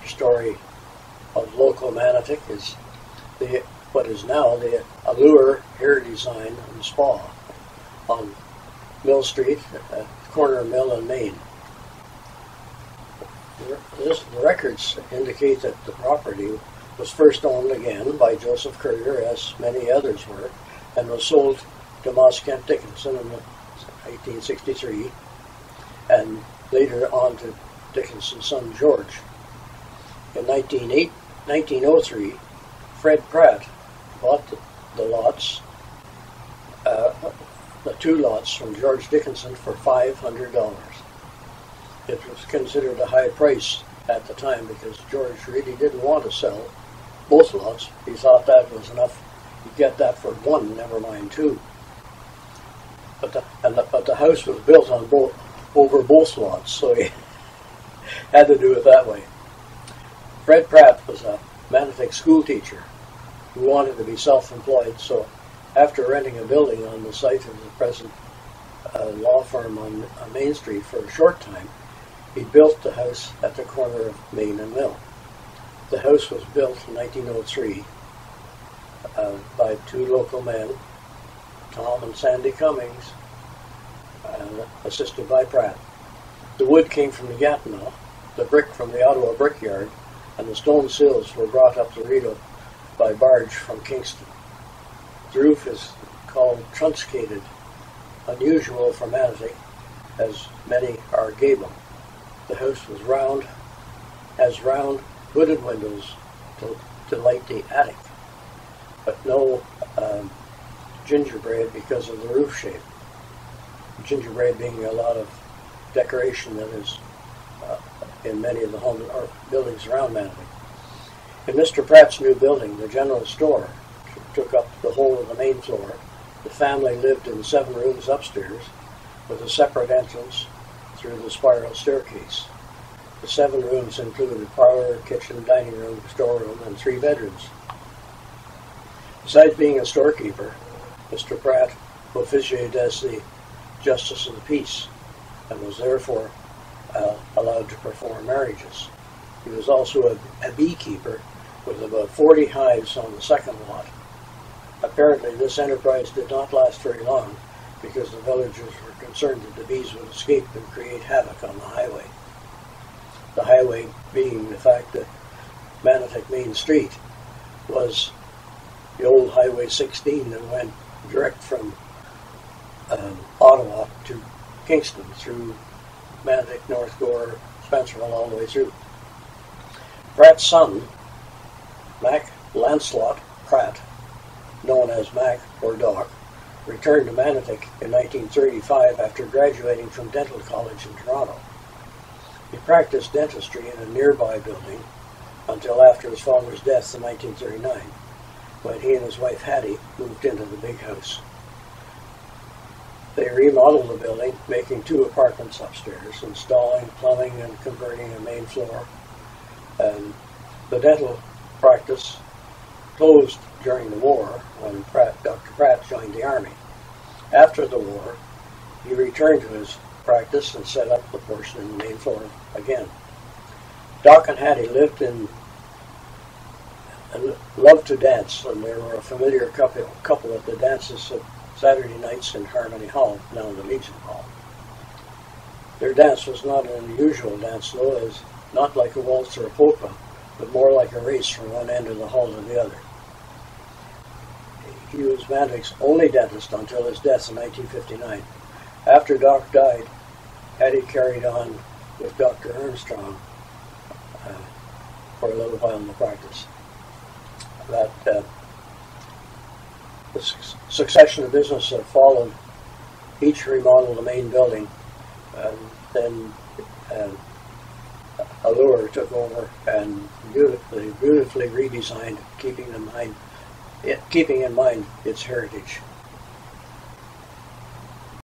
story of local Manotick is what is now the Allure Hair Design and Spa on Mill Street at Corner Mill and Main. The records indicate that the property was first owned again by Joseph Currier, as many others were, and was sold to Moss Kent Dickinson in 1863, and later on to Dickinson's son George. In 1903, Fred Pratt bought the lots, the 2 lots from George Dickinson for $500. It was considered a high price at the time because George really didn't want to sell both lots. He thought that was enough. You'd get that for 1, never mind 2. But the house was built on over both lots, so he had to do it that way. Fred Pratt was a Manotick school teacher who wanted to be self-employed, so after renting a building on the site of the present law firm on Main Street for a short time, he built the house at the corner of Main and Mill. The house was built in 1903 by 2 local men, Tom and Sandy Cummings, assisted by Pratt. The wood came from the Gatineau, the brick from the Ottawa Brickyard, and the stone sills were brought up the Rideau by barge from Kingston. The roof is called truncated, unusual for Manotick, as many are gable. The house was has round hooded windows to light the attic, but no gingerbread because of the roof shape. Gingerbread being a lot of decoration that is in many of the homes or buildings around Manotick. In Mr. Pratt's new building, the general store took up the whole of the main floor. The family lived in 7 rooms upstairs with a separate entrance through the spiral staircase. The 7 rooms included parlor, kitchen, dining room, storeroom, and 3 bedrooms. Besides being a storekeeper, Mr. Pratt officiated as the Justice of the Peace and was therefore allowed to perform marriages. He was also a beekeeper with about 40 hives on the second lot. Apparently this enterprise did not last very long because the villagers were concerned that the bees would escape and create havoc on the highway. The highway being the fact that Manotick Main Street was the old Highway 16 that went direct from Ottawa to Kingston through Manotick, North Gore, Spencerville, all the way through. Pratt's son, Mac Lancelot Pratt, known as Mac or Doc, returned to Manotick in 1935 after graduating from dental college in Toronto. He practiced dentistry in a nearby building until after his father's death in 1939, when he and his wife Hattie moved into the big house. They remodeled the building, making 2 apartments upstairs, installing plumbing and converting a main floor. The dental practice closed during the war when Dr. Pratt joined the Army. After the war, he returned to his practice and set up the portion in the main floor again. Doc and Hattie lived in and loved to dance, and they were a familiar couple at the dances of Saturday nights in Harmony Hall, now the Legion Hall. Their dance was not an unusual dance, though, as not like a waltz or a polka, but more like a race from one end of the hall to the other. He was Manotick's only dentist until his death in 1959. After Doc died, Hattie carried on with Dr. Armstrong for a little while in the practice. The succession of business that followed, each remodeled the main building, and then Allure took over and beautifully redesigned, keeping in mind its heritage.